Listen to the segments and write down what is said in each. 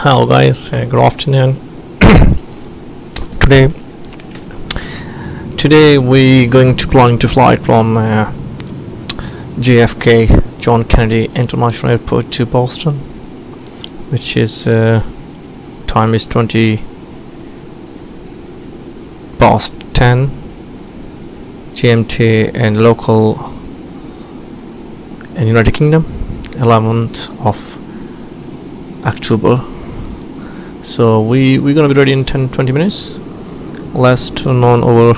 Hello guys, good afternoon. today today we going to plan to fly from JFK John Kennedy International Airport to Boston, which is time is 20 past 10 GMT and local in United Kingdom, 11th of October. So we're gonna be ready in 10-20 minutes. Let's turn on our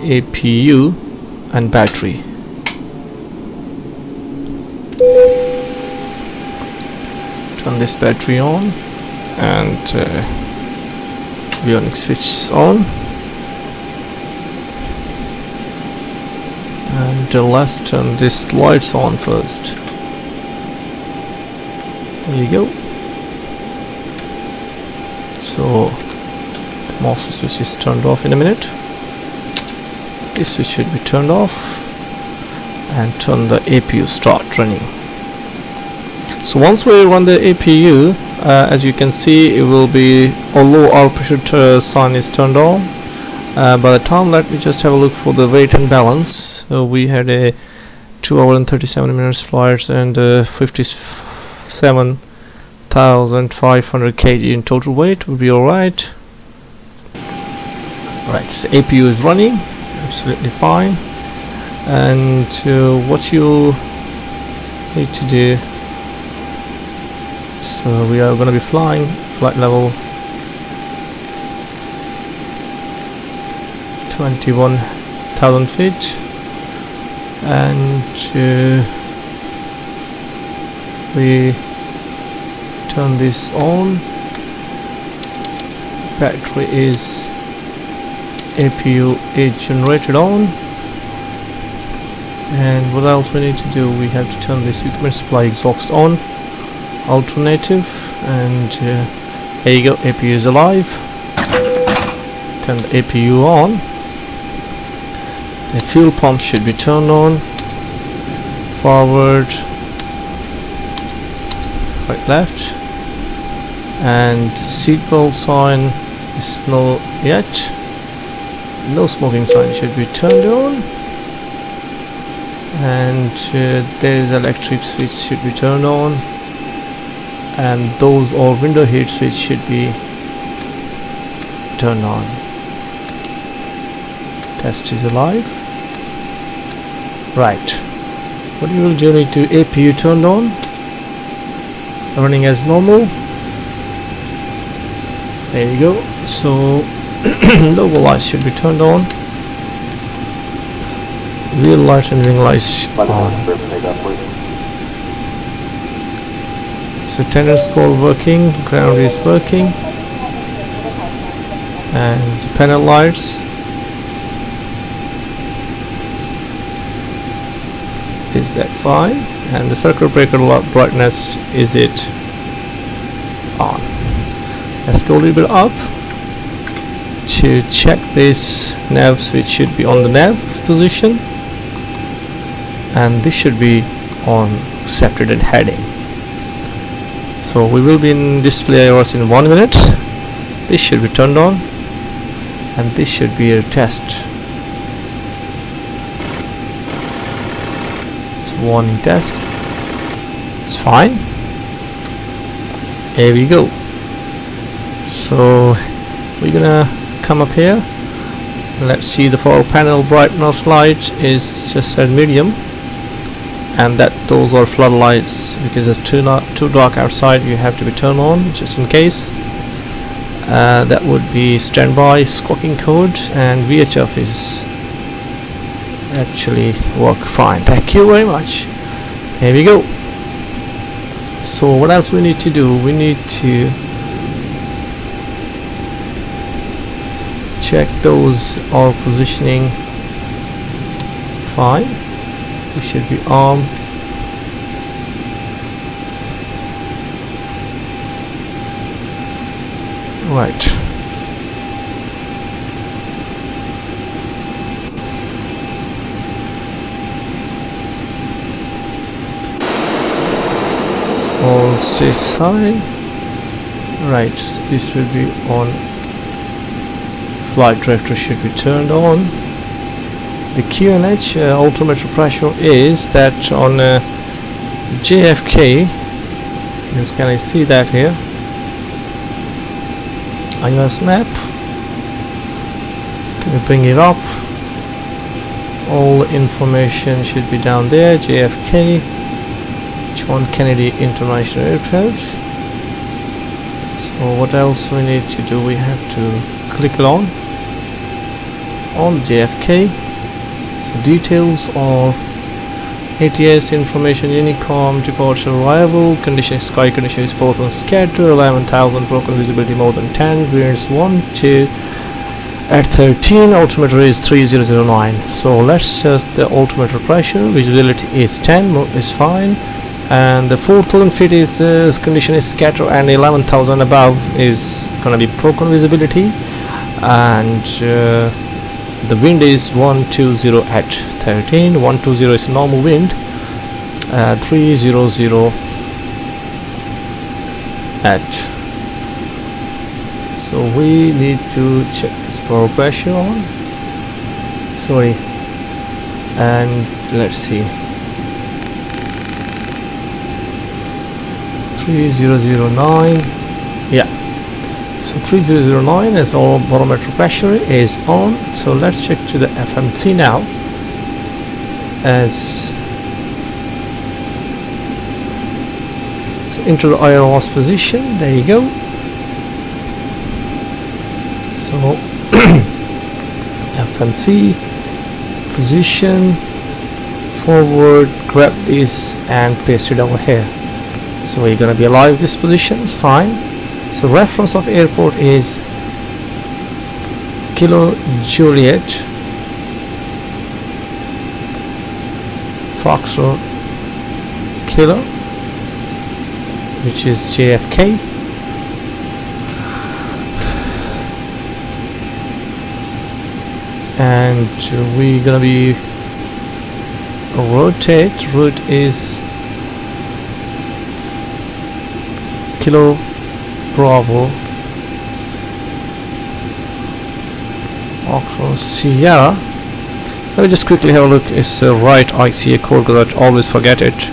APU and battery. Turn this battery on and BOING switch on, and let's turn this lights on first. There you go. So the master switch is turned off in a minute. This switch should be turned off, and turn the APU start running. So once we run the APU, as you can see, it will be, although our pressure sign is turned on, by the time, let me just have a look for the weight and balance. So we had a 2 hour and 37 minutes flights and 57,500 kg in total weight would be alright. Right, so APU is running absolutely fine, and what you need to do, so we are going to be flying flight level 21,000 feet, and we turn this on. Battery is APU is generated on, and what else we need to do, we have to turn this equipment supply exhaust on, alternative, and there you go, APU is alive. Turn the APU on. The fuel pump should be turned on, forward, right, left, and seatbelt sign is no yet. No smoking sign should be turned on, and there is electric switch should be turned on, and those or window heat switch should be turned on. Test is alive. Right, what you will do, need to APU turned on, running as normal. There you go. So logo lights should be turned on, wheel lights and wing lights on. So tennis core working, ground is working, and panel lights is that fine, and the circuit breaker brightness, is it on? Let's go a little bit up to check this nav switch should be on the nav position, and this should be on separated heading. So we will be in display hours in 1 minute. This should be turned on, and this should be a test. It's warning test. It's fine. Here we go. So we're gonna come up here. Let's see, the forward panel brightness light is just at medium, and that those are floodlights, because it's too dark outside, you have to be turned on just in case. That would be standby squawking code, and VHF is actually work fine. Thank you very much. Here we go. So what else we need to do, we need to check those are positioning fine. This should be on. Right. All this side. Right, so this will be on. Flight director should be turned on. The QNH altimeter pressure is that on JFK. Yes, can I see that here? IOS map. Can you bring it up? All the information should be down there. JFK, John Kennedy International Airport. So what else we need to do? We have to click on JFK. So details of ATS information, Unicom, departure, arrival, condition, sky condition is 4,000 scatter, 11,000 broken visibility more than 10, winds 1, 2, at 13, altimeter is 3009. So let's just the altimeter pressure, visibility is 10, is fine, and the 4,000 feet is condition is scatter, and 11,000 above is gonna be broken visibility, and the wind is 120 at 13. 120 is normal wind. 300 at. So we need to check this power pressure on. Sorry, and let's see. 3009. Yeah. So 3009 is all barometer pressure is on. So let's check to the FMC now. As so into the IROS position. There you go. So FMC position forward. Grab this and paste it over here. So we're gonna be alive. This position is fine. So reference of airport is Kilo Juliet Foxtrot Kilo, which is JFK. And we're gonna be rotate. Route is Kilo Bravo Oxford Sierra. Let me just quickly have a look. It's the right ICA code because I always forget it.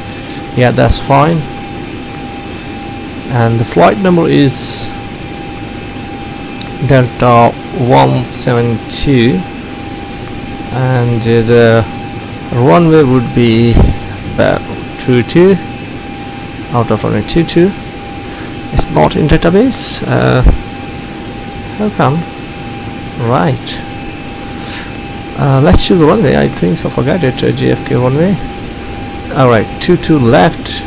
Yeah, that's fine. And the flight number is Delta 172, and the runway would be about 22 out of runway 22. It's not in database. How come? Right. Let's choose the runway. I think so. Forget it. JFK runway. Alright, 22 left,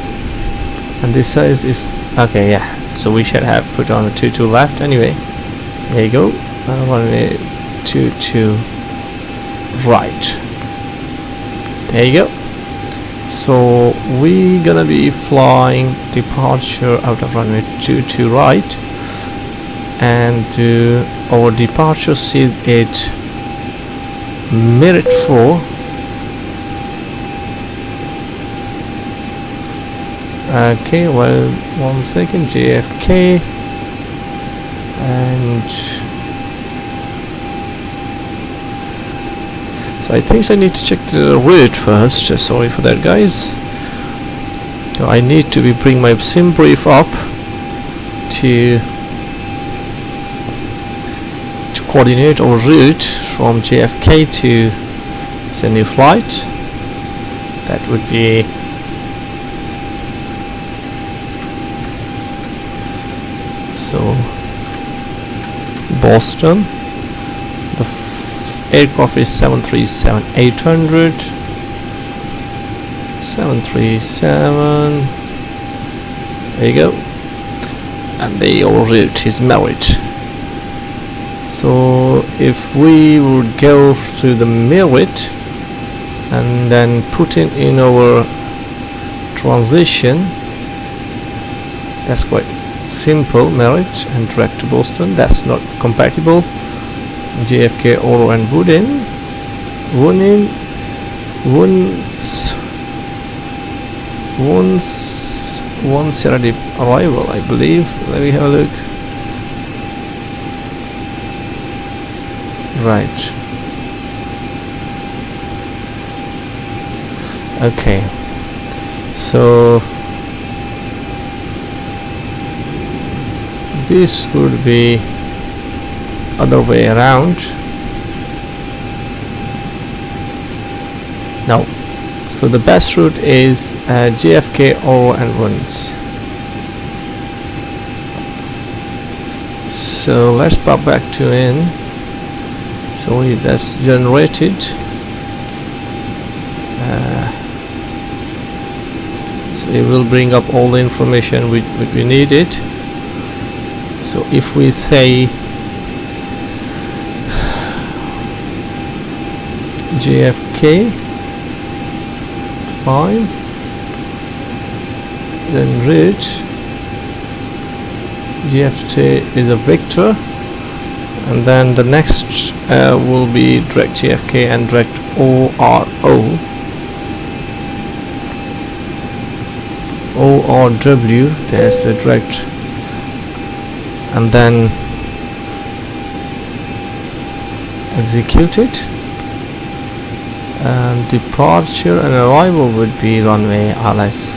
and this size is okay. Yeah. So we should have put on a 22 left anyway. There you go. Runway 22 right. There you go. So we're gonna be flying departure out of runway 22 right, and our departure seat at Merit 4. Okay, well, 1 second. JFK, and so I think I need to check the route first. Sorry for that, guys. I need to bring my sim brief up to coordinate our route from JFK to the new flight. That would be so Boston. The aircraft is 737-800. 737. There you go. And the our route is Merit. So if we would go to the Merit and then put in our transition, that's quite simple. Merit and direct to Boston. That's not compatible. JFK, Oro and Wooden. Once Sierra Deep arrival, I believe. Let me have a look. Right. Okay. So this would be other way around. No. So the best route is JFK over and runs. So let's pop back to in. So that's generated. So it will bring up all the information which we needed. So if we say JFK, it's fine. Then root JFK is a vector, and then the next will be direct JFK and direct ORO. ORW, there's a direct, and then execute it, and departure and arrival would be runway RS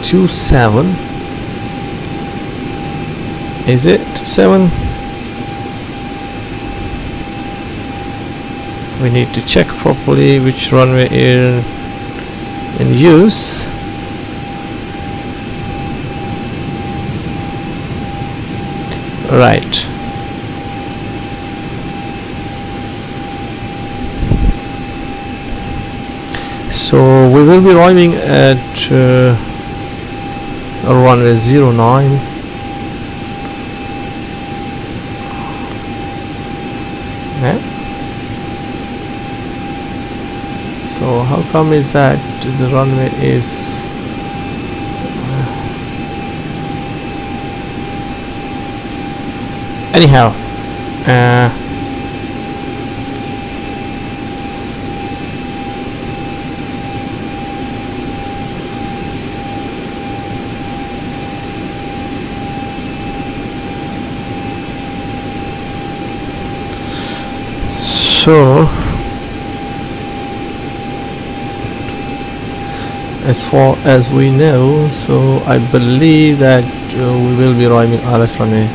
27. Is it 27? We need to check properly which runway is in use. Right. So we will be arriving at runway 09. Yeah. So how come is that the runway is anyhow, so as far as we know, so I believe that we will be arriving RS runway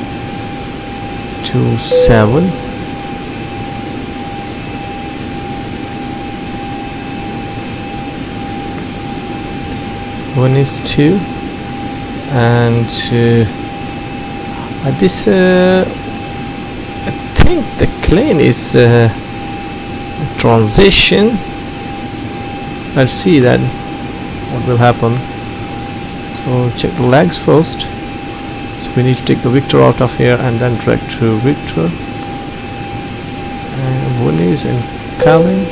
27. One is 2, and this I think the plane is transition. Let's see then what will happen. So check the legs first. So we need to take the Victor out of here and then drag to Victor. And one is in Calvin,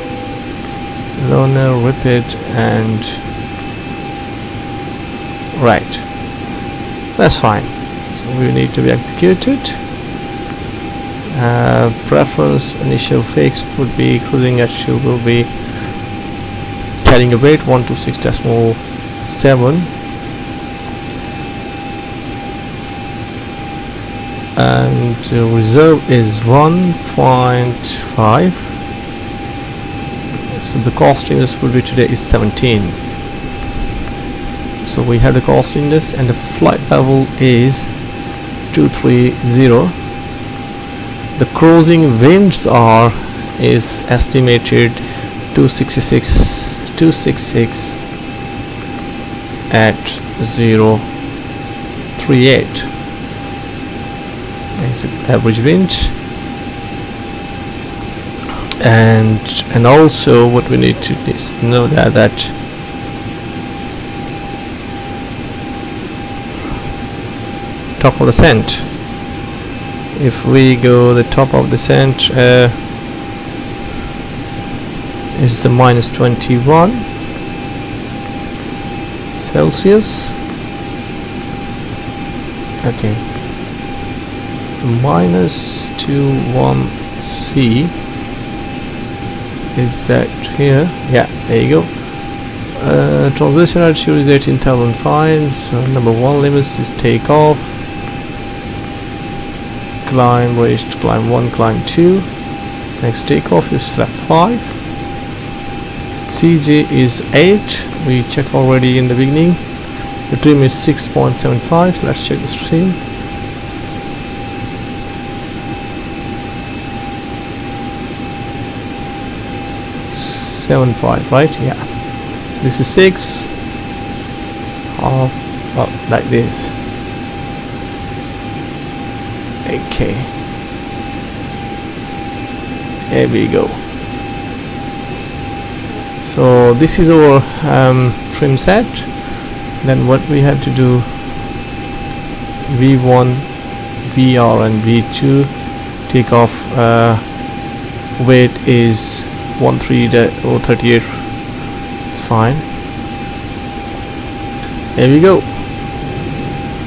Loner, Rapid, and right. That's fine. So we need to be executed. Preference initial fix would be cruising altitude will be carrying a weight 126.7. And reserve is 1.5. So the cost in this would be today is 17. So we have the cost in this, and the flight level is 230. The cruising winds is estimated 266 at 038. That's the average wind. And also what we need to know that top of the descent, if we go the top of the descent is the minus 21 Celsius. Okay, so minus 21 C, is that here? Yeah, there you go. Transition altitude is 18,000 fine. So number 1 limits is takeoff, climb, raised, climb 1, climb 2. Next takeoff is flap 5. CJ is 8. We checked already in the beginning. The trim is 6.75. Let's check the trim. .75, right? Yeah. So this is 6. Half, well, like this. Okay. There we go. So this is our trim set. Then what we have to do, V1, VR and V2 take off. Weight is 13.038. It's fine. There we go.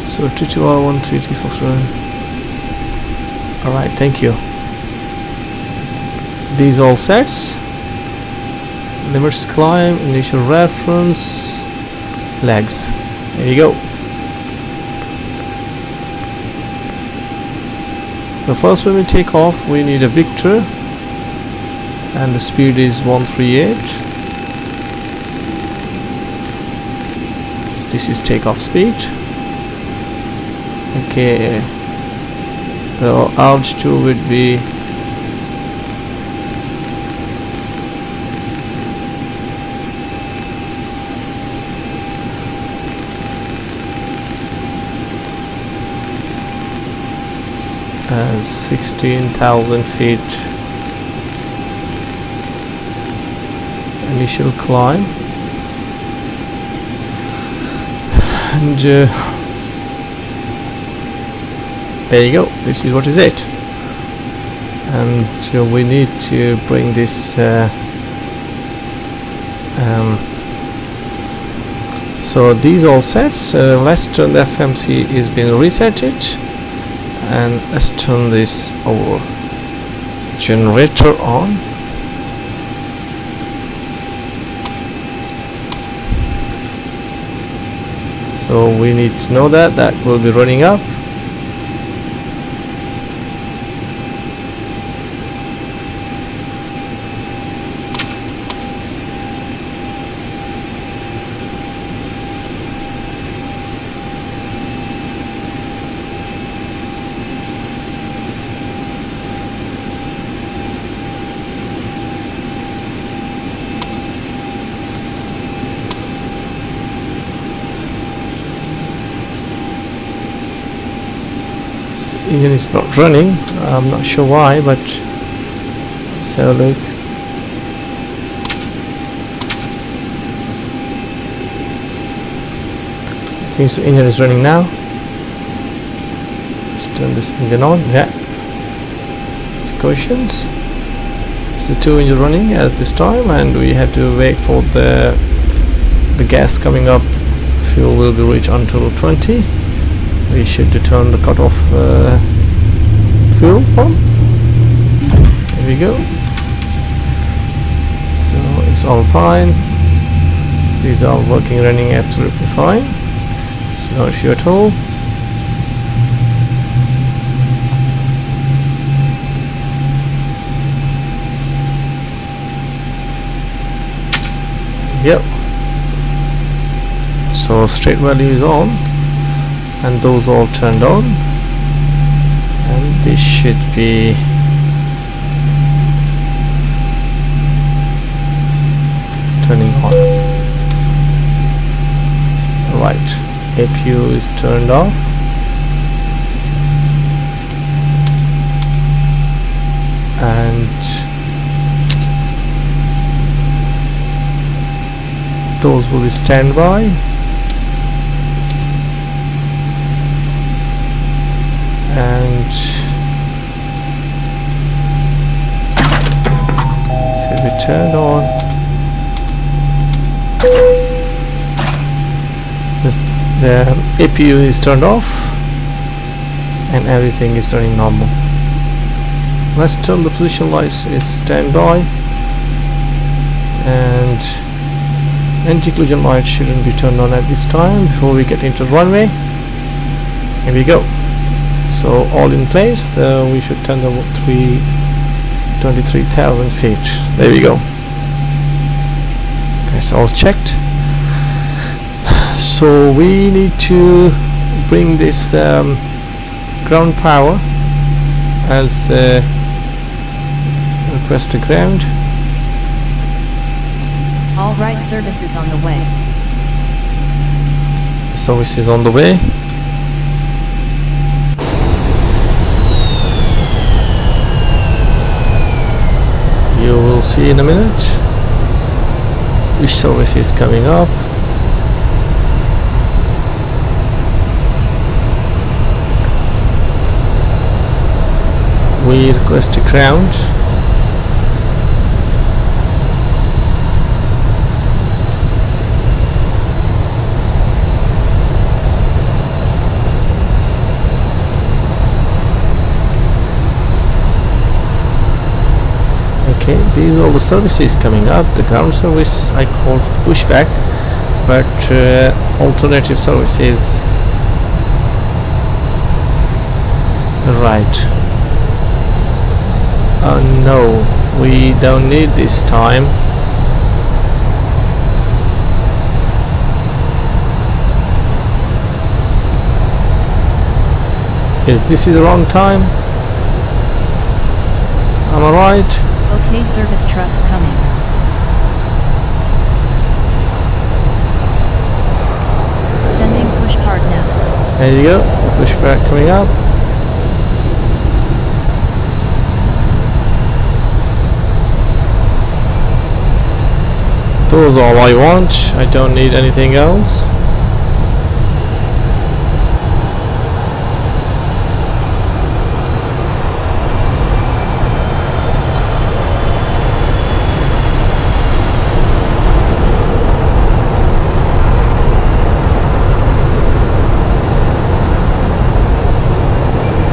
So 22R13347. Alright, thank you. These all sets. Limits climb, initial reference, legs. There you go. So first when we take off, we need a Victor, and the speed is 138. So this is takeoff speed. Okay. The altitude would be and 16,000 feet initial climb, and there you go. This is what is it, and we need to bring this so these all sets. Let's turn the FMC is being resetted, and let's turn this our generator on. So we need to know that will be running up. Engine is not running. I'm not sure why, but let's have a look. I think the engine is running now. Let's turn this engine on. Yeah. It's questions. So 2 engine running as this time, and we have to wait for the gas coming up. Fuel will be reached until 20. We should turn the cutoff fuel pump. There we go. So it's all fine. These are working, running absolutely fine. It's no issue at all. Yep. So straight value is on, and those all turned on, and this should be turning on. Right, APU is turned off, and those will be standby. And so we turn on. The APU is turned off, and everything is running normal. Let's turn the position lights is standby, and anti-collision light shouldn't be turned on at this time before we get into the runway. Here we go. So all in place. We should turn the 3 23,000 feet. There we go. It's all checked. So we need to bring this ground power as request to ground. All right, service is on the way. Service is on the way. You will see in a minute which service is coming up. We request a ground. Okay, these are all the services coming up. The ground service I call pushback, but alternative services. Right. No, we don't need this time. Is this the wrong time? Am I right? Okay, service trucks coming. Sending push part now. There you go, pushback coming up. Those are all I want. I don't need anything else.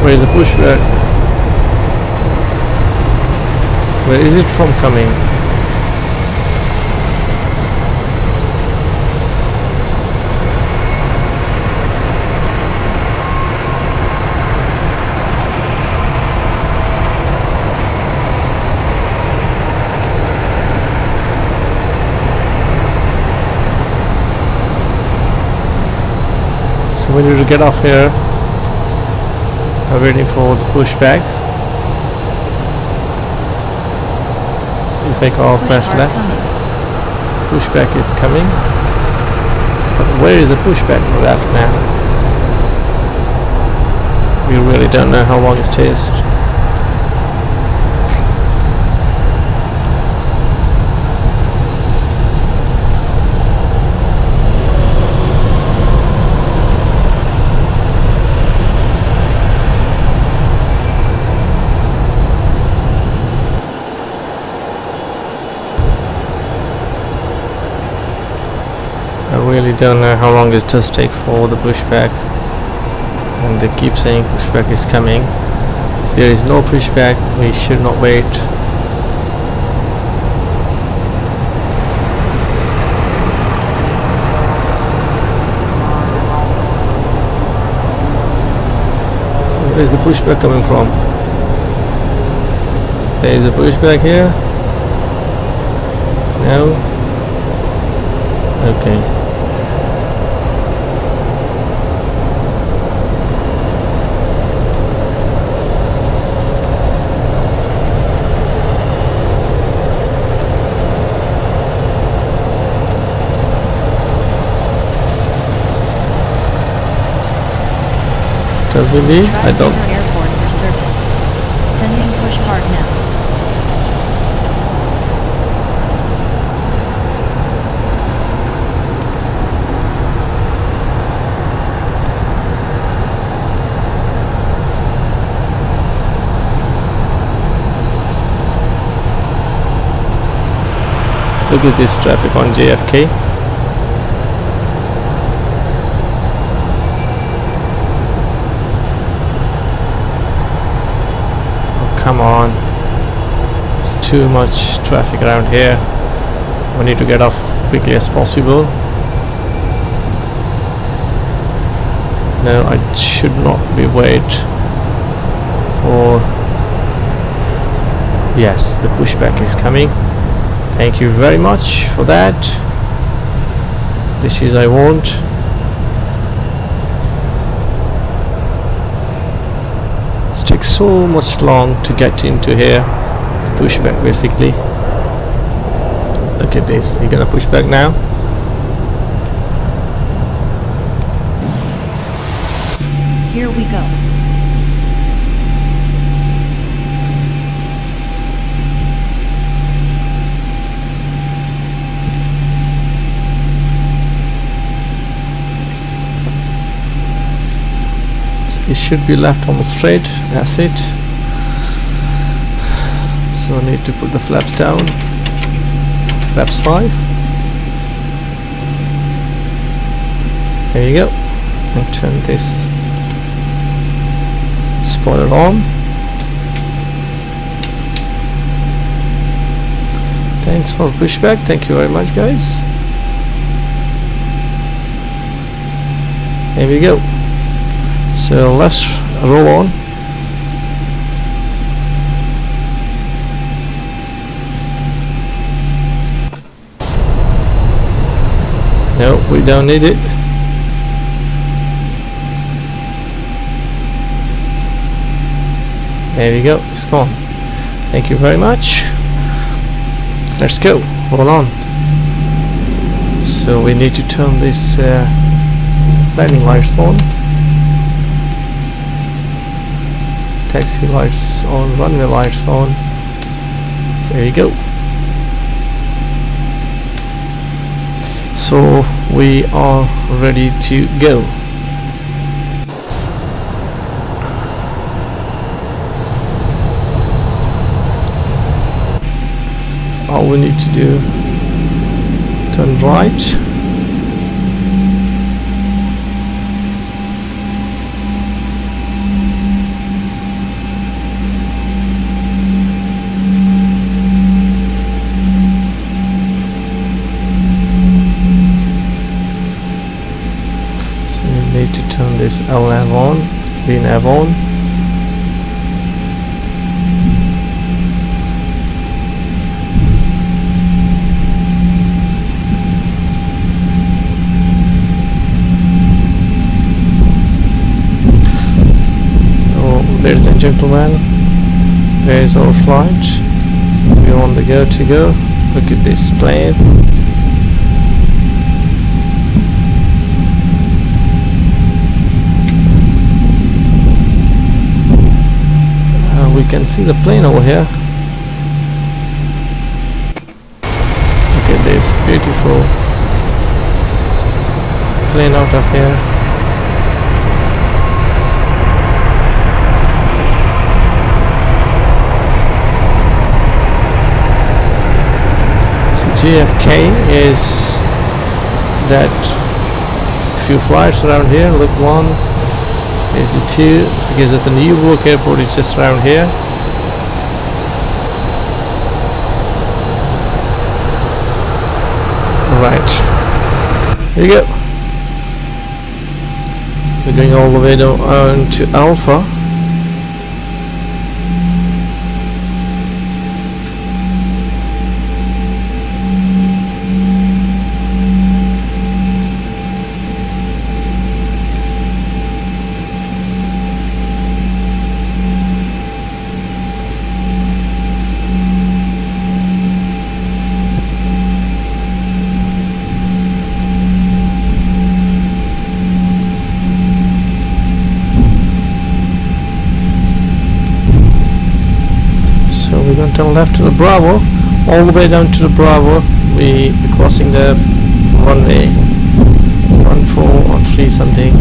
Where is the pushback? Where is it from coming? So we need to get off here. I'm waiting for the pushback. See if I can press left. Pushback is coming. But where is the pushback left now? We really don't know how long it takes. I really don't know how long it does take for the pushback, and they keep saying pushback is coming. If there is no pushback, we should not wait. Where is the pushback coming from? There is a pushback here. No. Okay. Does we leave? I don't. Airport for service. Sending push part now. Look at this traffic on JFK. Come on, it's too much traffic around here. We need to get off quickly as possible. No, I should not be wait for Yes, the pushback is coming. Thank you very much for that. This is I want. It takes so much long to get into here. The pushback basically. Look at this. You're gonna push back now. Here we go. It should be left almost straight. That's it. So I need to put the flaps down. Flaps 5. There you go. And turn this spoiler on. Thanks for pushback. Thank you very much, guys. Here we go. So let's roll on. No, we don't need it. There we go, it's gone. Thank you very much. Let's go, roll on. So we need to turn this landing lights on. Taxi lights on, runway lights on. So there you go. So we are ready to go. So all we need to do, turn right. To turn this LNAV on, VNAV on. So, ladies and gentlemen, there is our flight. We're on the go to go. Look at this plane. We can see the plane over here. Look at this beautiful plane out of here. So JFK is that few flights around here. Look, one. Here's the 2, because it's a New York airport, it's just around here. Right, here you go. We're going all the way down to Alpha. We're going to turn left to the Bravo, all the way down to the Bravo. We're crossing the runway 14 or 3 something.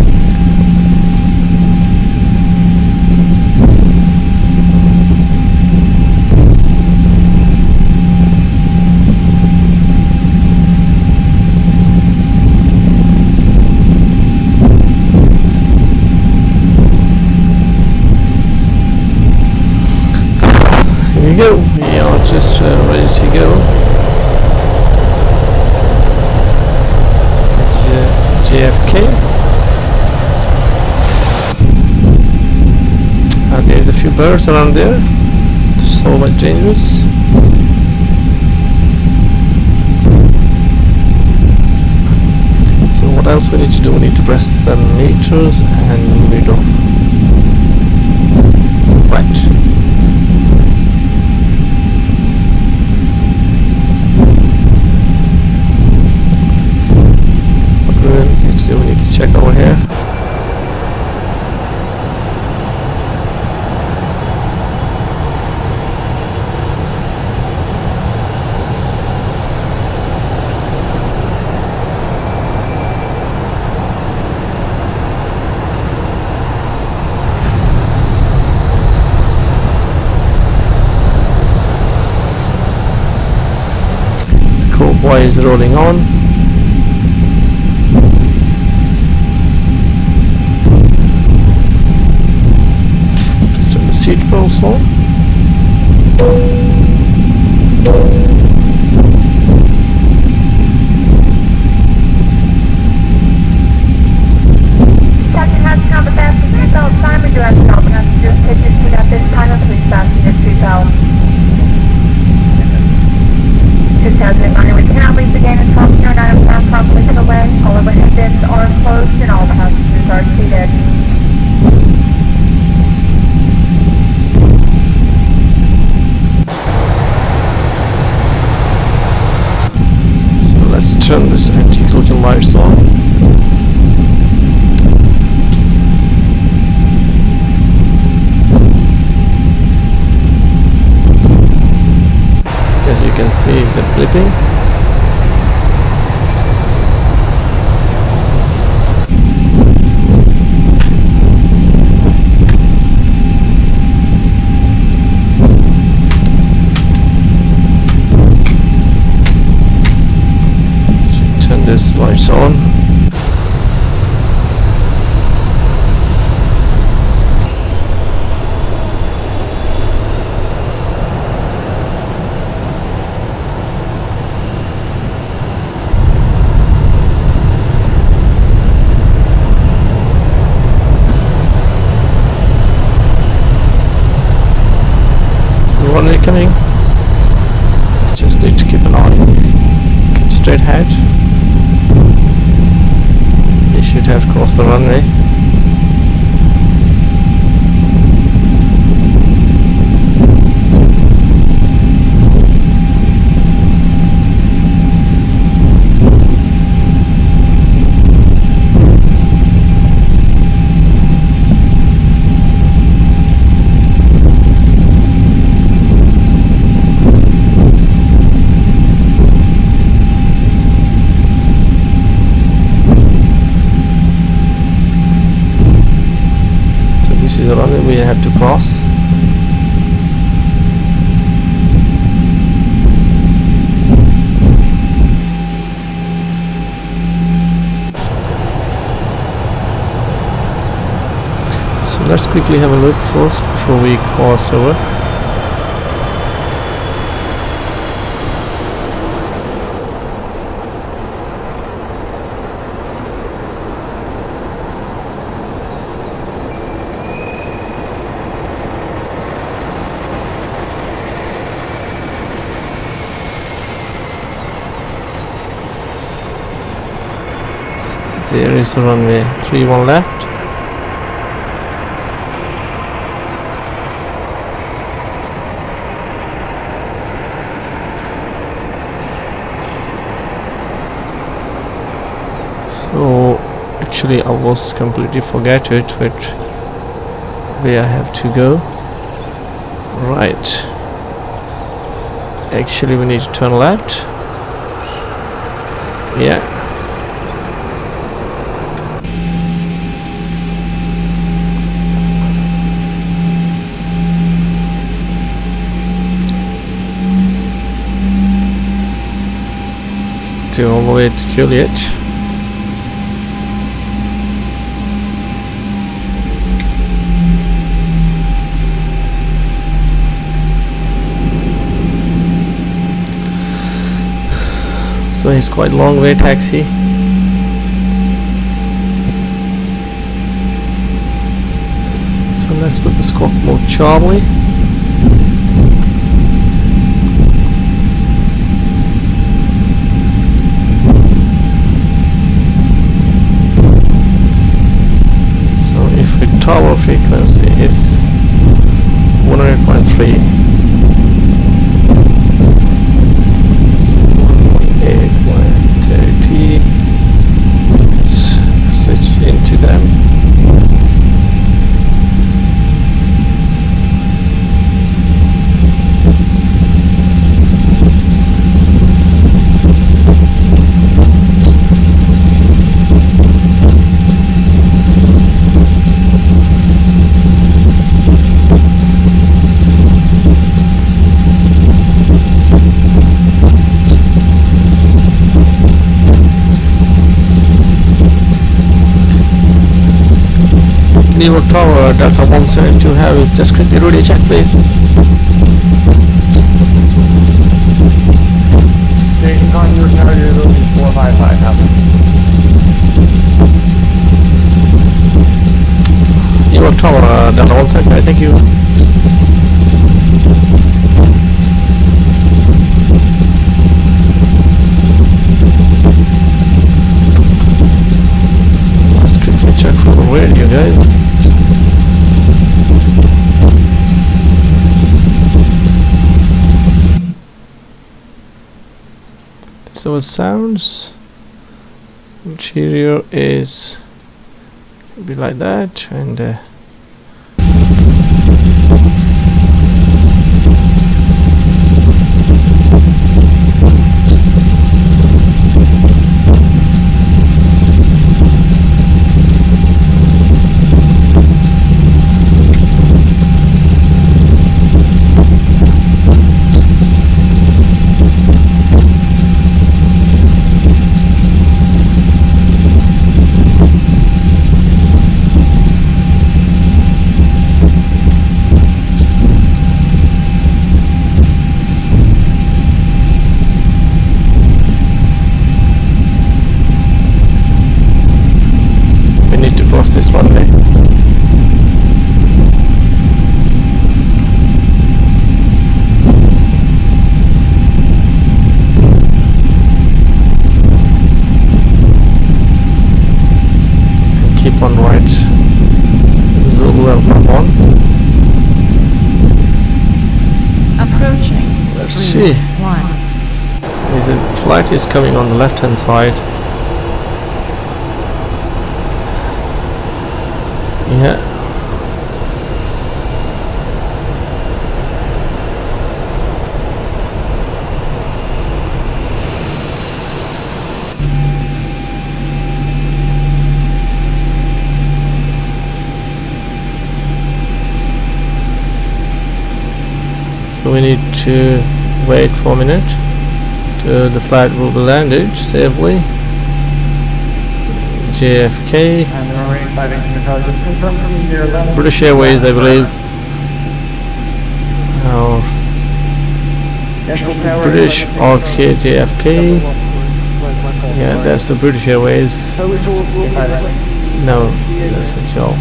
Go. We are just ready to go. It's JFK, and there's a few birds around there to so much dangerous. So what else we need to do? We need to press the meters and we go. Right. What do we need to do? We need to check over here. Why is rolling on? Let's turn the seat belts on. Captain has come the passengers outside with direction all passengers. Take your seat at this time and please fasten your seatbelt. Just as a reminder, we cannot leave the gate until after 9 o'clock properly to the way. All overhead bins are closed and all the passengers are seated. So let's turn this anti-collision lights on. As you can see, it's blipping. Turn this lights on. Runway coming. Just need to keep an eye. Keep straight ahead. You should have crossed the runway. This is the runway we have to cross. So let's quickly have a look first before we cross over. There is the runway 31 left. So actually I was completely forget it where I have to go. Right. Actually we need to turn left. Yeah. All the way to Juliet. So it's quite a long way taxi. So let's put the squawk mode Charlie. tower frequency is 100.3. 118.30. Let's switch into them. New York Tower, Delta 172 Heavy, just quickly radio check please. Station contour carrier looking 455, happen. New York Tower, Delta 175, thank you. Let's quickly check for the radio guys. So it sounds interior is be like that, and this one day. Keep on right. Zulu Alpha 1. Approaching. Let's see. 1. There's a flight is coming on the left hand side. Yeah. So we need to wait for a minute till the flight will be landed safely. JFK, British Airways, I believe. Now, British RK JFK. Yeah, that's the British Airways. No, that's the Joe.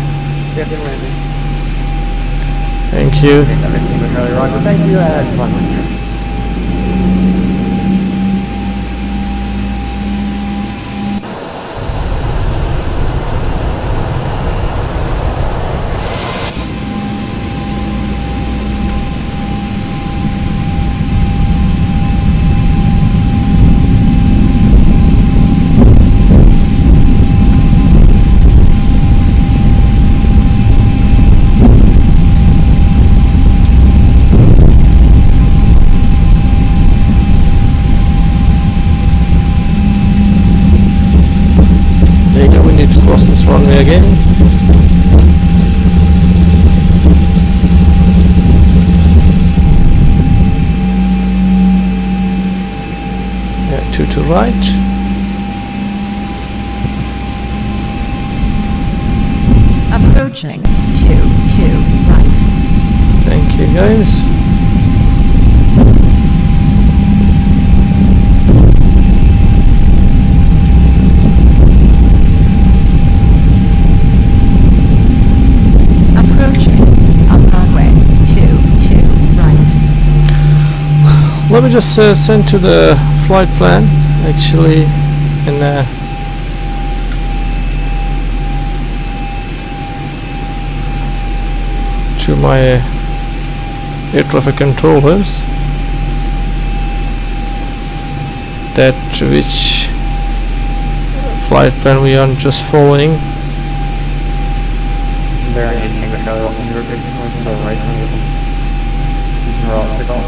Thank you. Thank you. Runway again. Yeah, 2 to right. Approaching 2 to right. Thank you guys. Let me just send to the flight plan actually, and to my air traffic controllers that which flight plan we are just following. There, I need to take another one. You're taking one to the right hand. You can roll it off.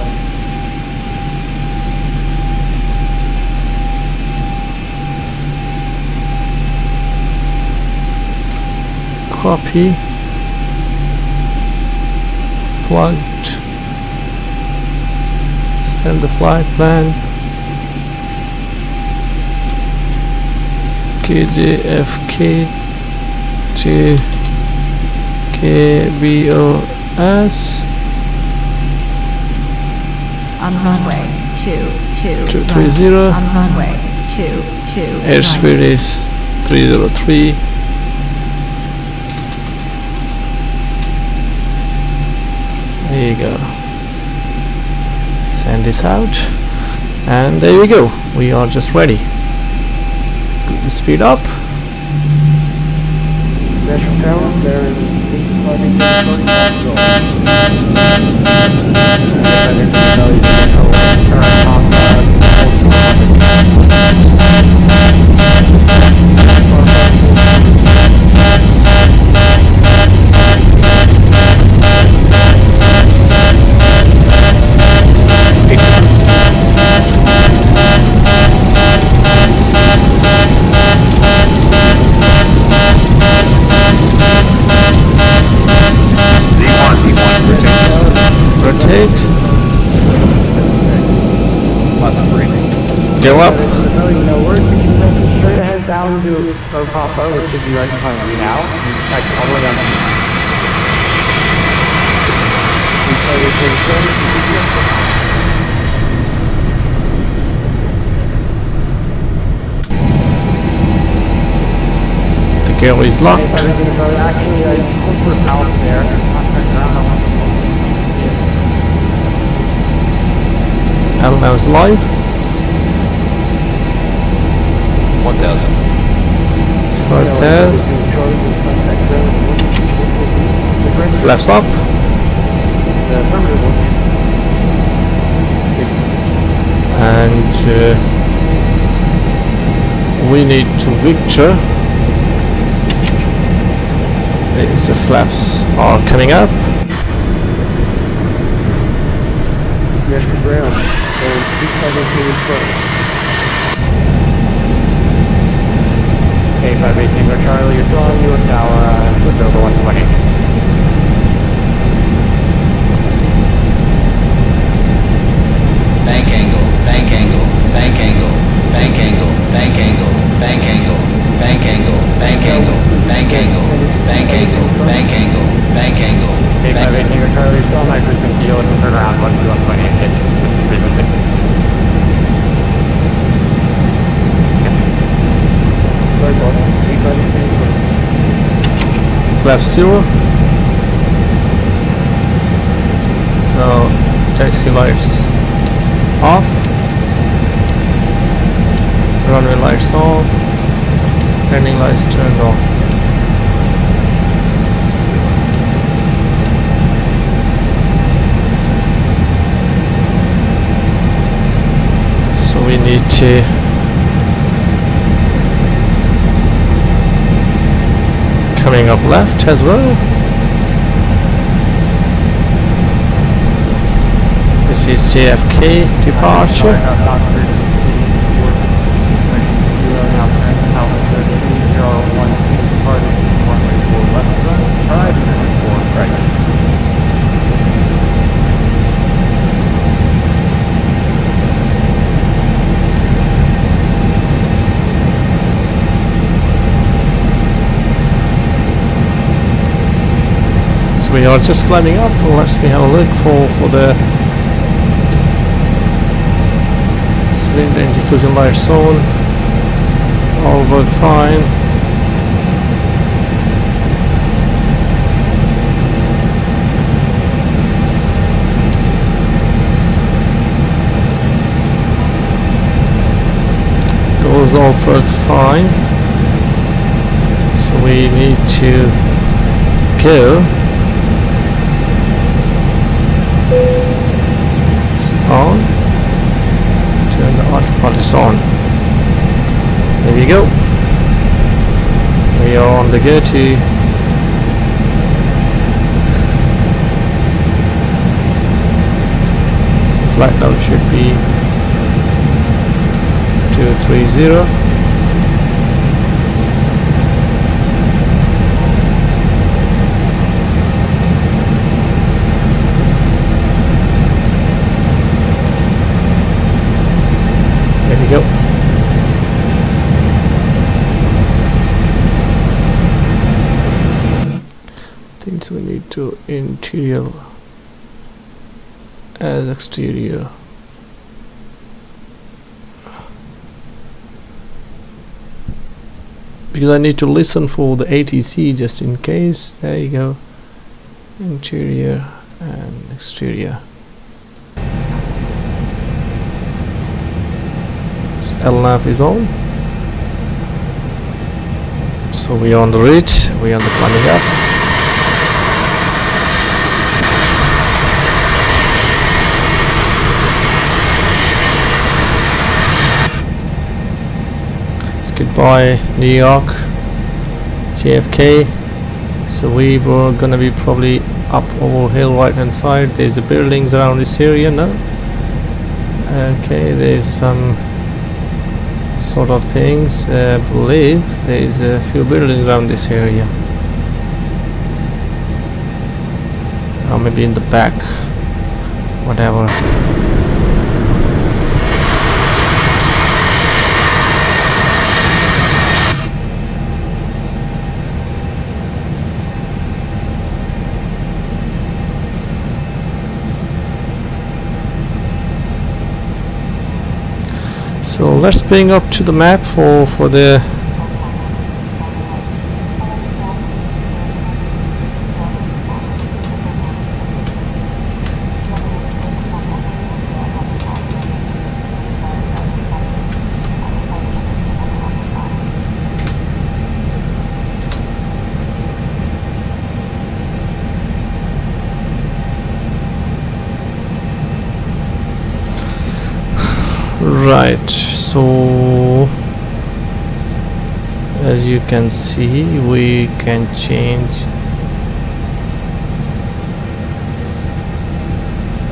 Copy. Plugged. Send the flight plan. JFK to BOS. On runway 230. On runway 22. Airspeed is 303. There you go. Send this out, and there you go. We are just ready. Put the speed up. There is Rotate. Lots of breathing. Go up. straight ahead down to Papa, which should be right in front of you now. Like all the way down. The girl is locked. Actually, I put out there. Now is live. 1,000. Hotel. Flaps up. And we need to Victor. The flaps are coming up. Yes, the ground. Okay, 518 Tango Charlie, you're still on US tower, switch over 120. Bank angle, bank angle, bank angle, bank angle, bank angle, bank angle, bank angle, bank angle, bank angle, bank angle, bank angle, bank angle. Okay, 518 Tango Charlie, you're still on my frequency, you'll turn around 120 and hit frequency. Flaps 0. So taxi lights off. Runway lights on. Landing lights turned on. So we need to coming up left as well. This is JFK departure. We are just climbing up. Let's have a look for the cylinder inclusion light zone. All work fine. Those all work fine. So we need to go on. Turn the autopilot on. There we go. We are on the go to flight level should be 230. There we go. Things we need to interior as exterior. Because I need to listen for the ATC just in case. There you go. Interior and exterior. This LNAV is on. So we are on the ridge, we are on the climbing up. Goodbye New York, JFK. So we were gonna be probably up over hill right hand side. There's the buildings around this area now. Okay, there's some sort of things. I believe there's a few buildings around this area, or maybe in the back, whatever. So let's bring up to the map for the right. So as you can see, we can change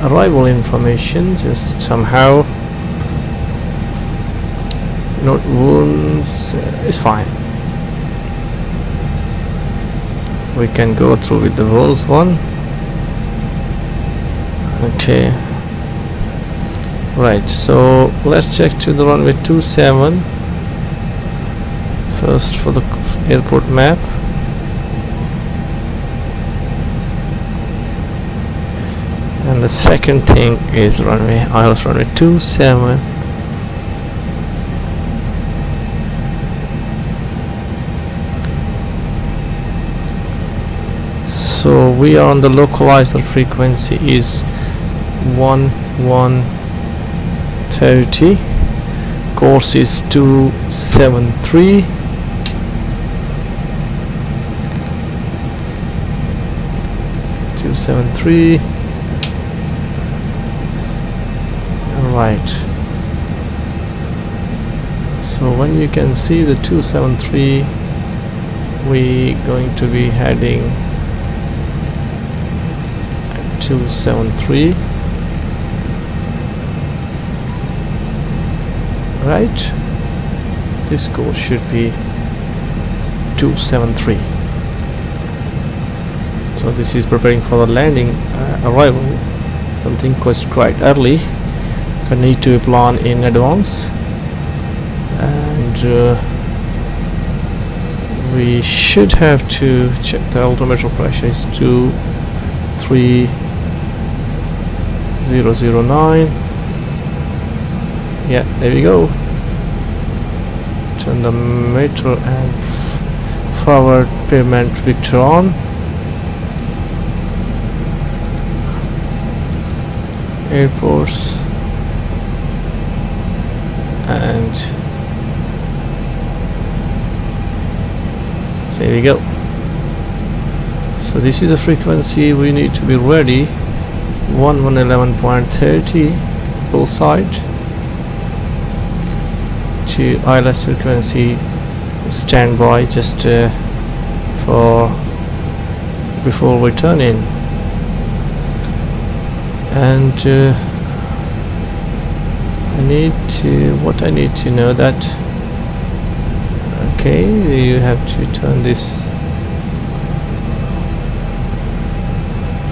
arrival information just somehow. Not wounds is fine. We can go through with the rules one. Okay. Right, so let's check to the runway 27 first for the airport map. And the second thing is runway ILS runway 27. So we are on the localizer frequency is 1130. Course is 273. Right. So when you can see the 273, we going to be heading at 273. Right, this course should be 273. So this is preparing for the landing arrival. Something quite early. I need to plan in advance, and we should have to check the altimeter pressure is 23009. Yeah, there we go. Turn the meter and forward pavement Victor on. Airports, and there we go. So this is the frequency we need to be ready. 1111.30. both sides to ILS frequency standby, just for before we turn in. And I need to know that, okay, you have to turn this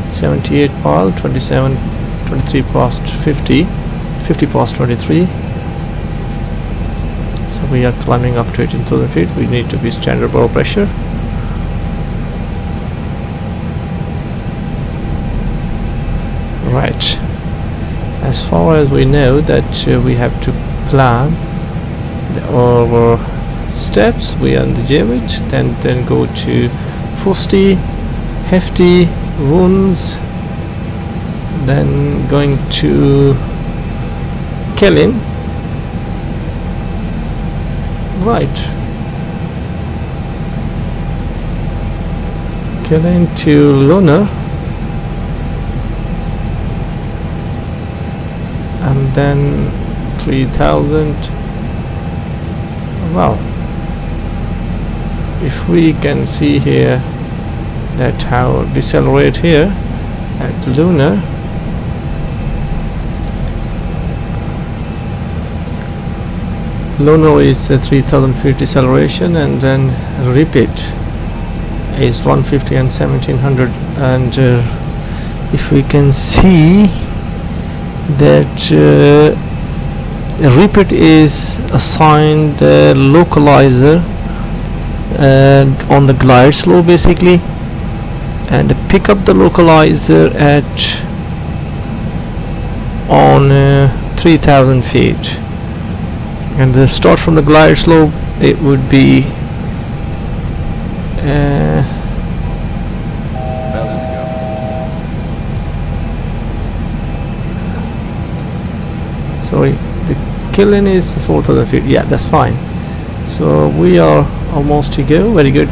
78 mile, 23 past 50 past 23. So we are climbing up to 18,000 feet. We need to be standard bow pressure. Right, as far as we know that we have to plan our steps. We are on the JWIT, then go to Fusty, Hefty, Wounds, then going to Kellen. Right, Kellen to Lunar, and then 3000. Wow, if we can see here that how decelerate here at Lunar. Lunar is 3000 feet deceleration, and then repeat is 150 and 1700. And if we can see that repeat is assigned localizer on the glide slope basically, and pick up the localizer at on 3000 feet, and the start from the glide slope it would be sorry, the Kellen is 4000 feet. Yeah, that's fine. So we are almost to go. Very good.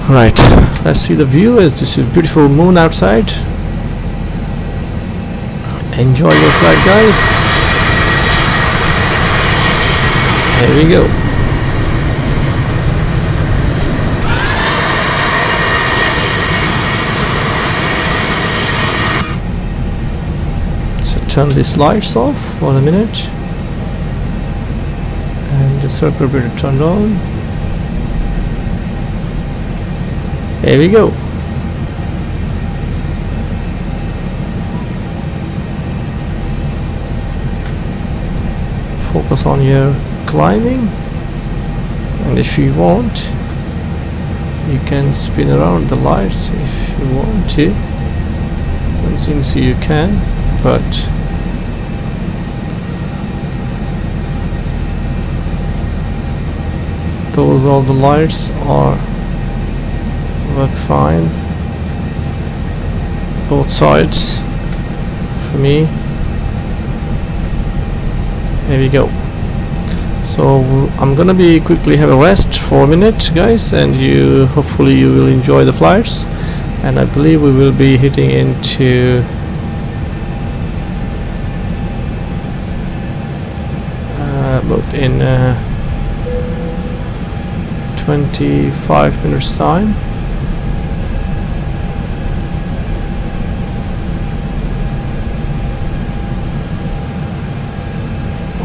Right, let's see the view. As this is beautiful moon outside. Enjoy your flight, guys. Here we go. So turn these lights off for a minute, and the circuit breaker turned on. Here we go. Focus on your climbing, and if you want you can spin around the lights if you want to. Don't think so you can, but those all the lights are work fine, both sides for me. There we go. So I'm gonna be quickly have a rest for a minute, guys, and you hopefully you will enjoy the flights, and I believe we will be hitting into about in 25 minutes time.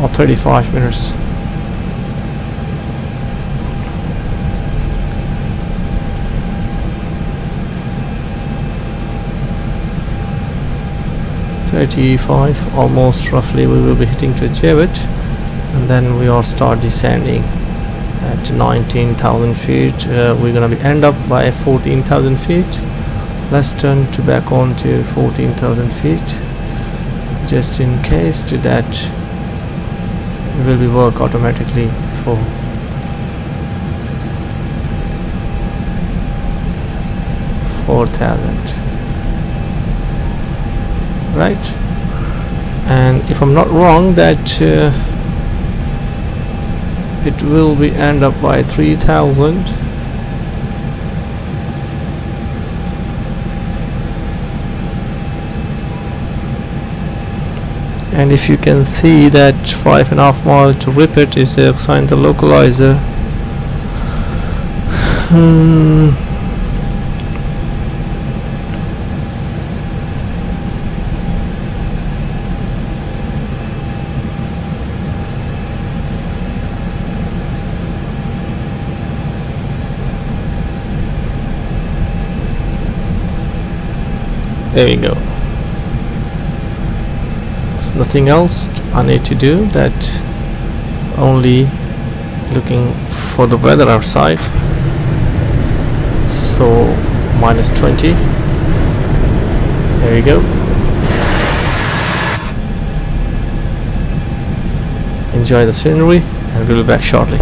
Or 35 minutes. Almost roughly we will be hitting to JWIT, and then we all start descending at 19,000 feet. We're gonna be end up by 14,000 feet. Let's turn to back on to 14,000 feet just in case. To that it will be work automatically for 4,000. Right, and if I'm not wrong that it will be end up by 3,000. And if you can see that 5.5 mile to repeat is assigned the localizer. There we go. There's nothing else I need to do, that only looking for the weather outside. So -20. There we go. Enjoy the scenery, and we'll be back shortly.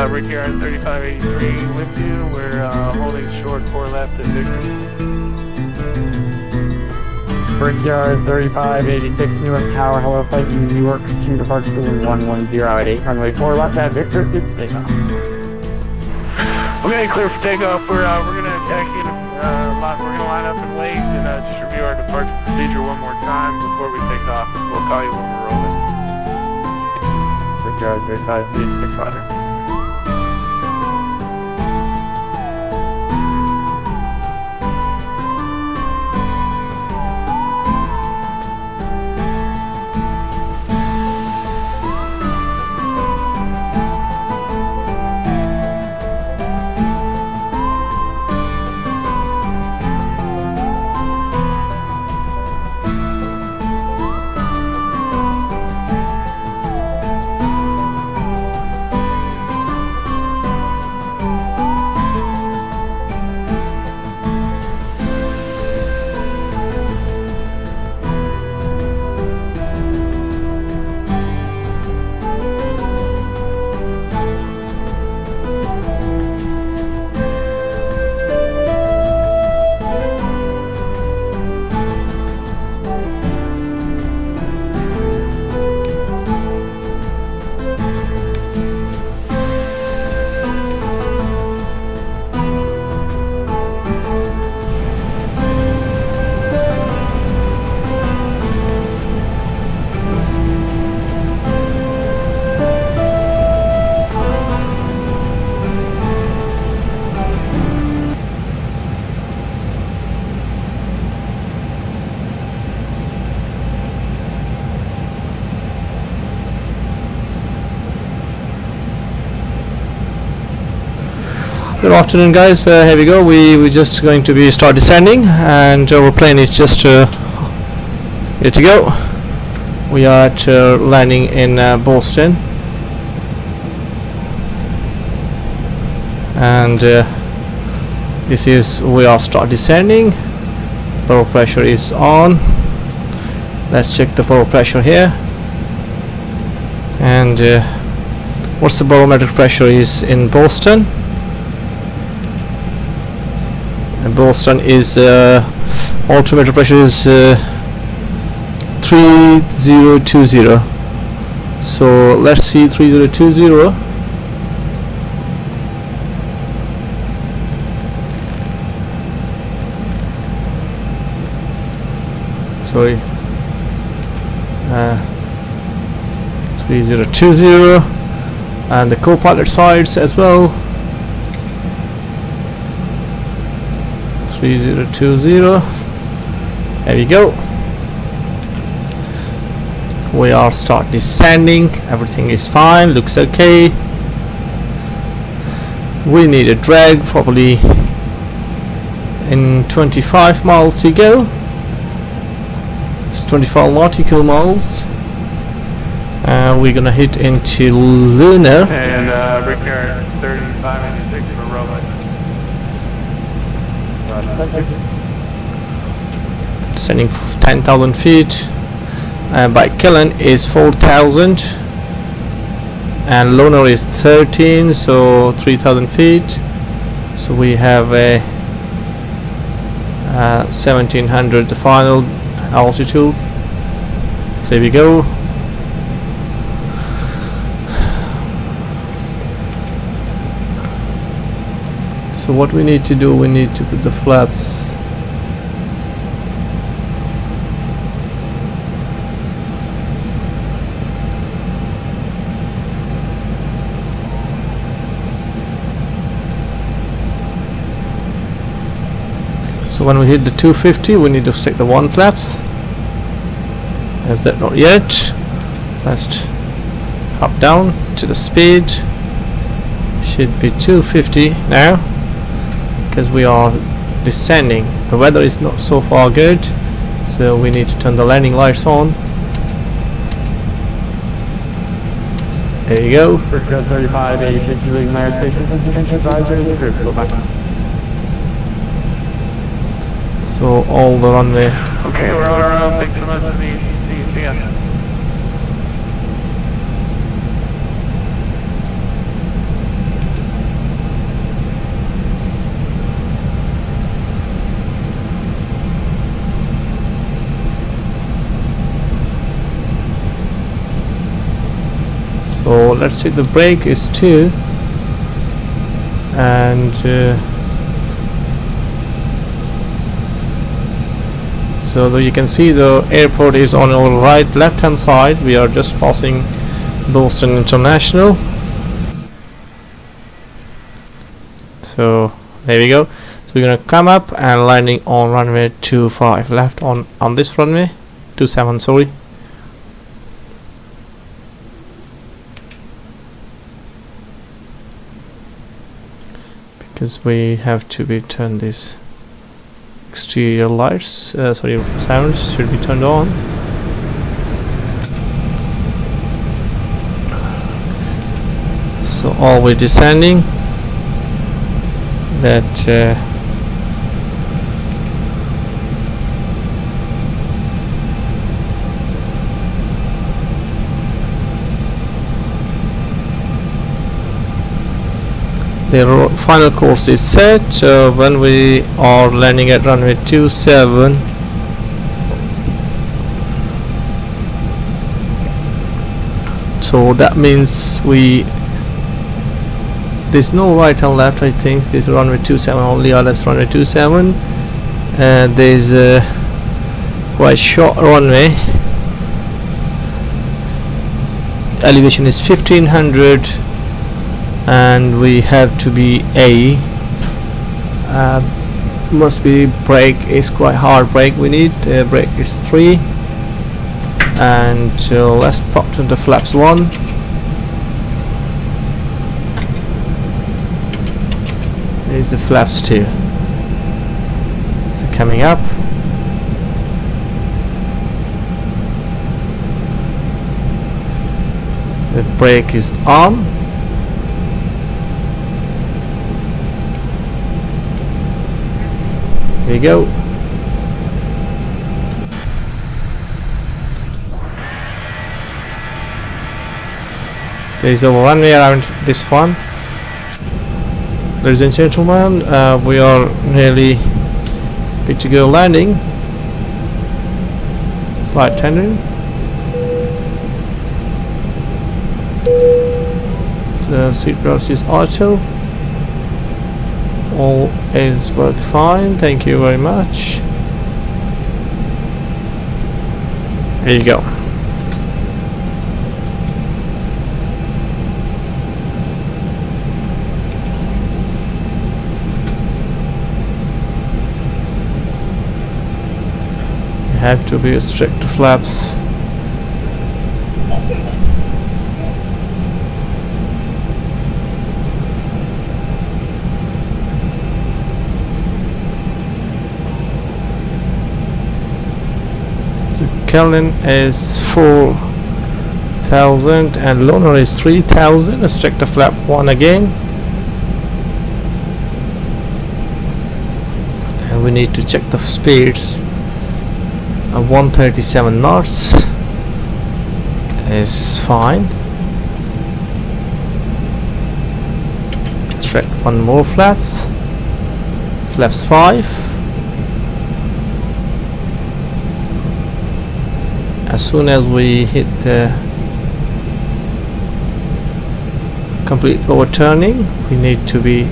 Brickyard 3583 with you. We're holding short 4 left at Victory. Brickyard 3586 Newark Tower, hello, flight New York to departure 110 at 8, runway 4 left at Victor, good takeoff. Okay, clear for takeoff. We're gonna we're gonna line up and wait and just review our departure procedure one more time before we take off. We'll call you when we're rolling. Brickyard 3586 Roger. Good afternoon, guys. Here we go. We're just going to be start descending, and our plane is just here to go. We are at landing in Boston, and this is we are start descending. Power pressure is on. Let's check the power pressure here, and what's the barometric pressure is in Boston. Boston is altimeter pressure is 3020. So let's see 3020. Sorry, 3020, and the co-pilot sides as well. 3020. There we go. We are start descending. Everything is fine. Looks okay. We need a drag probably in 25 miles to go. It's 25 nautical miles. We're gonna hit into lunar. And Brickyard 3586 for robot. Descending 10,000 feet. By Killen is 4,000, and lunar is 13, so 3,000 feet. So we have a 1,700 the final altitude. So here we go. So what we need to do, we need to put the flaps. So when we hit the 250, we need to stick the 1 flaps. Is that not yet? Let's up down to the speed. Should be 250 now, because we are descending. The weather is not so far good, so we need to turn the landing lights on. There you go. Brickyard 3586 using United Stations attention advisory to the group. So all the runway. Okay, we're on our own. Thanks so much for the see ya. So let's see, the brake is 2, and so you can see the airport is on our right left hand side. We are just passing Boston International. So there we go. So we're gonna come up and landing on runway 25 left on this runway 27, sorry. Because we have to be turn this exterior lights, sorry, sounds should be turned on. So all we're descending, that the final course is set when we are landing at runway 27. So that means there's no right and left. I think this runway 27 only, that's runway 27, and there's a quite short runway. Elevation is 1500, and we have to be must be brake is quite hard brake we need. Brake is 3, and let's pop to the flaps 1. There's the flaps 2. So coming up. The brake is on. There you go. There's a runway around this one. Ladies and gentlemen, we are nearly good to go landing. Flight attendant. The seat belt is auto. All is work fine. Thank you very much. There you go. Have to be strict to flaps. So Kelvin is 4,000 and Lunar is 3,000. Strict to flap 1 again. And we need to check the speeds. 137 knots is fine. Straight 1 more flaps. Flaps 5. As soon as we hit the complete overturning, we need to be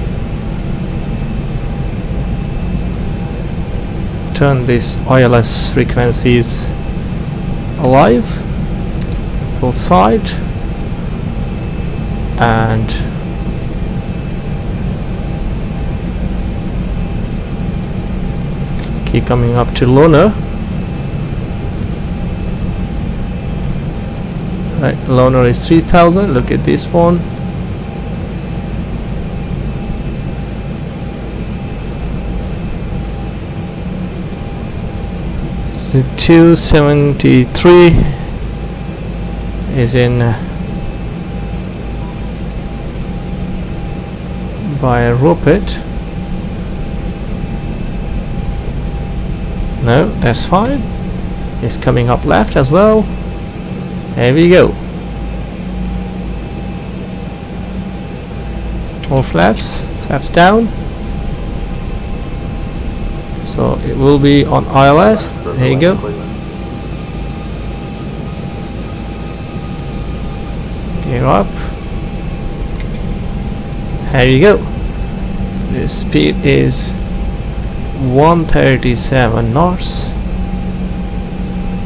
turn these ILS frequencies alive, full side, and keep coming up to Lunar. Right, Lunar is 3,000. Look at this one. The 273 is in by a rocket. No, that's fine. It's coming up left as well. There we go. More flaps, flaps down. So it will be on ILS. There you go. Gear up. Here you go. The speed is 137 knots.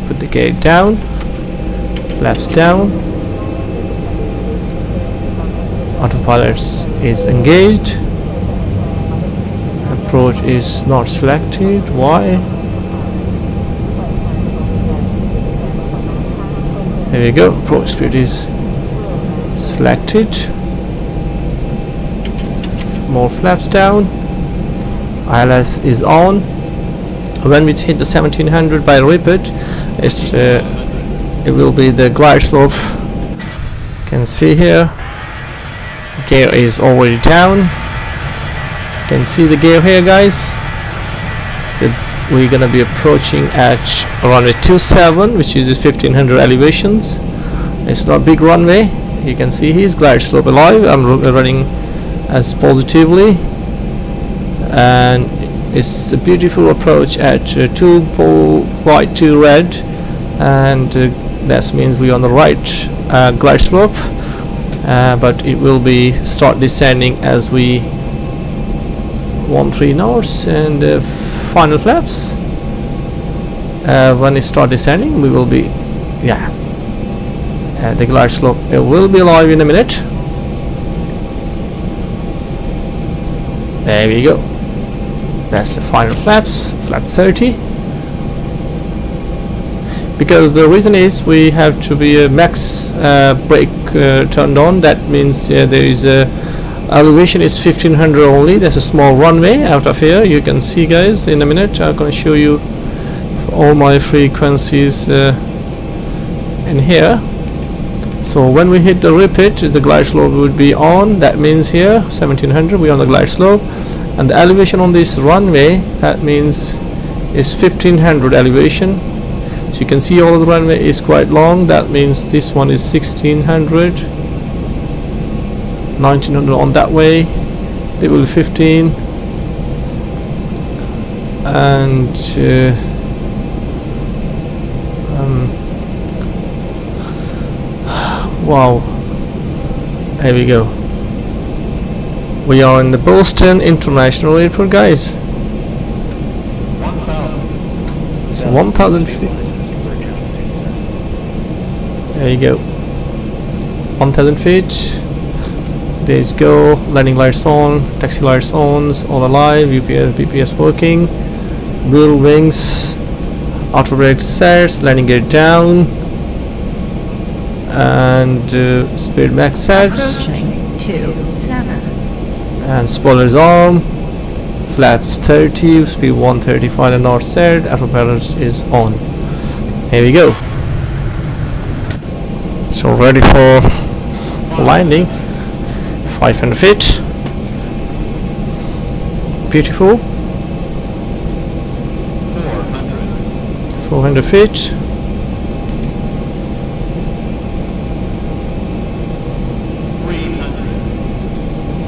Put the gate down. Flaps down. Autopilot is engaged. Approach is not selected. Why? There we go. Approach speed is selected. More flaps down. ILS is on. When we hit the 1700 by repeat, it will be the glide slope. You can see here. The gear is already down. You can see the gear here, guys. We're gonna be approaching at runway 27, which uses 1500 elevations. It's not big runway. You can see here's glide slope alive. I'm running as positively, and it's a beautiful approach at 2 4 white 2 red, and that means we're on the right glide slope, but it will be start descending as we 13 knots and final flaps. When it start descending, we will be the glide slope will be alive in a minute. There we go. That's the final flaps, flap 30. Because the reason is we have to be a max brake turned on. That means there is a elevation is 1500 only. There's a small runway out of here. You can see, guys, in a minute I'm going to show you all my frequencies in here. So when we hit the repeat, the glide slope would be on. That means here 1700 we're on the glide slope, and the elevation on this runway, that means is 1500 elevation. So you can see all of the runway is quite long. That means this one is 1600, 1900 on that way. They will be 15, and wow, there we go. We are in the Boston International Airport, guys. It's 1000 feet. There you go. 1000 feet. There you go. Landing lights on, taxi lights on, all alive. UPS, BPS working. Wheel wings. Auto brake sets. Landing gear down. And speed max sets. Approaching 27. And spoilers arm. Flaps 30. Speed 135 and north set. Autopilot is on. Here we go. So ready for landing. 500 feet. Beautiful. 400 feet.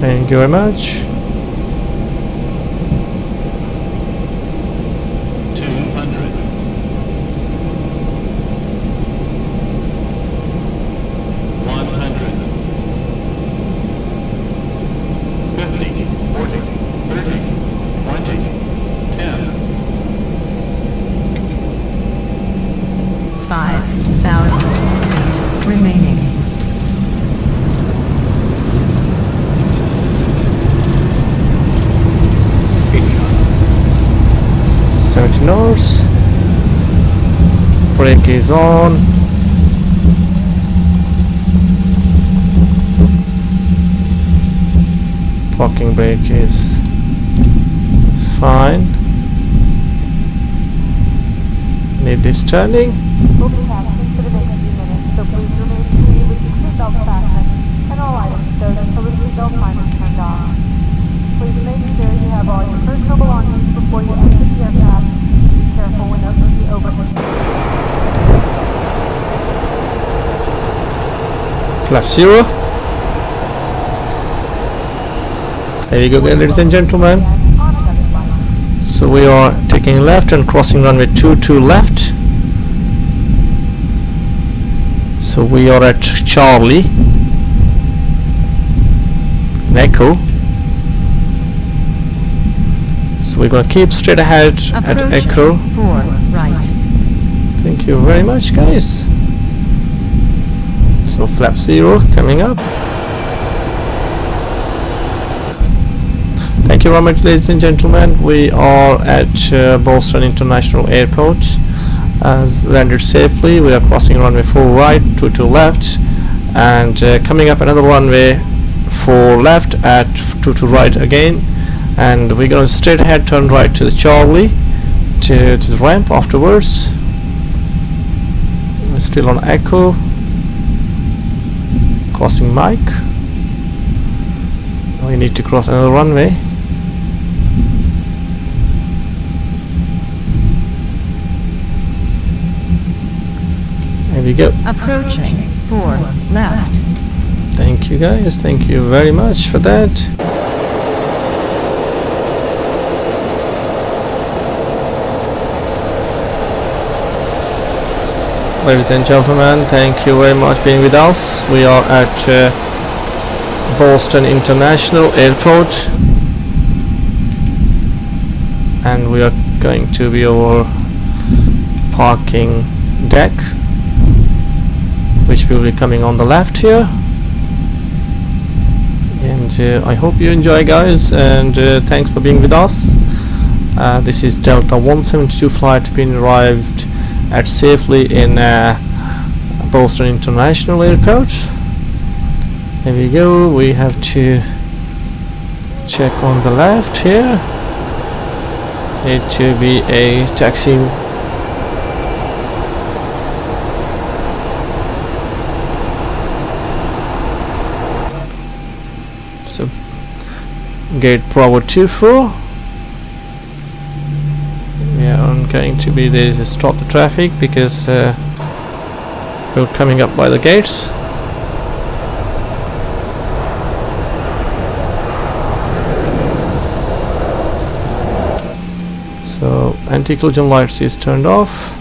Thank you very much. 200. 100. 50. 40. 30. 20. 10. 5,000 feet remaining. Knots. Brake is on. Parking brake is fine. Need this turning. We'll be passing for the next few minutes, so please remain seated with your seatbelt fastened and all items stowed until the seatbelt sign is turned off. Please make sure you have all your personal belongings before you exit the aircraft. Careful when opening the overhead. Flap 0. There you go, ladies and gentlemen. So we are taking left and crossing runway 22 left. So we are at Charlie. an echo. So we're gonna keep straight ahead at echo. 4 right. Thank you very much, guys. So flap 0 coming up. Thank you very much, ladies and gentlemen. We are at Boston International Airport. As landed safely, we are crossing runway 4 right, 22 left, and coming up another runway 4 left at 22 right again, and we're going to straight ahead turn right to the Charlie to the ramp afterwards. We're still on echo, crossing Mike. We need to cross another runway. There we go. Approaching 4 left. Thank you, guys. Thank you very much for that. Ladies and gentlemen, thank you very much for being with us. We are at Boston International Airport, and we are going to be over parking deck, which will be coming on the left here. And I hope you enjoy, guys, and thanks for being with us. This is Delta 172 flight being arrived at safely in Boston International Airport. There we go. We have to check on the left here. It to be a taxi. So gate Bravo 24. We are going to be there to stop the traffic because we're coming up by the gates. So anti-collision lights is turned off.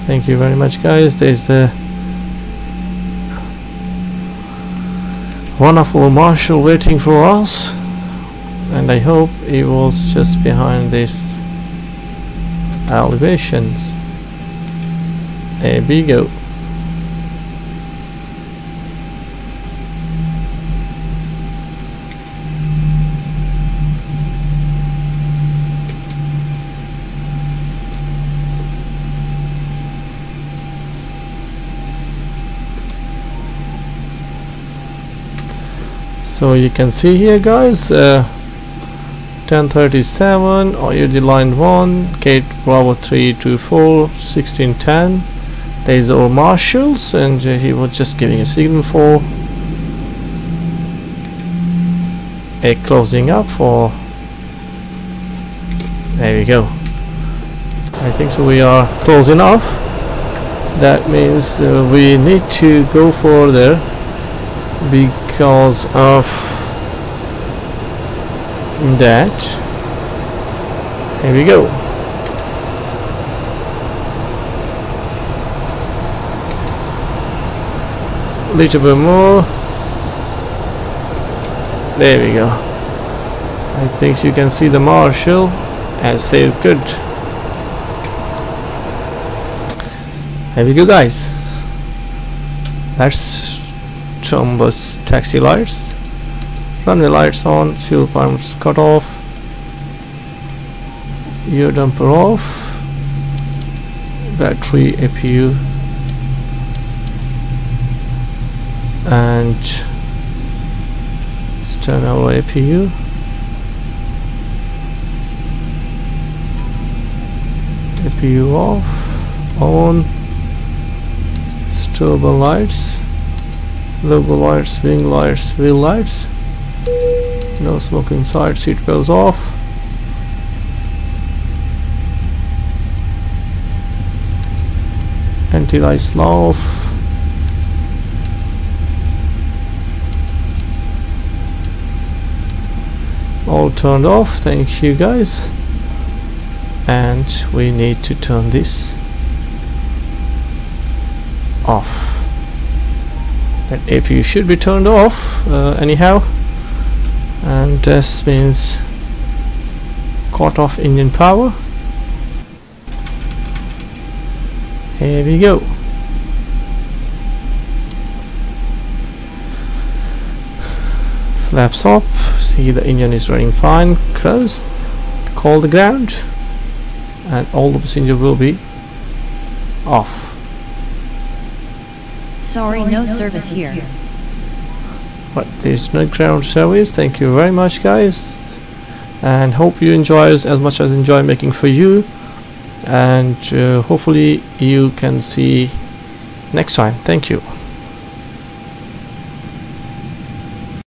Thank you very much, guys. There's one of our marshal waiting for us, and I hope he was just behind these elevations. There we go. So you can see here, guys, 1037 OUD line 1, gate Bravo 324, 1610. There's our marshals, and he was just giving a signal for a closing up for. There we go. I think so. We are close enough. That means we need to go further because of that. Here we go. A little bit more. There we go. I think you can see the marshal and says good. Here we go, guys. Let's turn those taxi lights. Runway lights on, fuel pumps cut off, air dumper off, battery APU, and let's turn our APU. APU off, on, turbo lights, logo lights, wing lights, wheel lights. No smoke inside, seat belts off. Anti-lights off. All turned off. Thank you, guys. and we need to turn this off. That APU should be turned off anyhow, and this means cut off engine power. Here we go. Flaps up, see the engine is running fine. Close, call the ground, and all the passenger will be off. Sorry, no service here. But there's no ground service. Thank you very much, guys, and hope you enjoy as much as I enjoy making for you, and hopefully you can see next time. Thank you.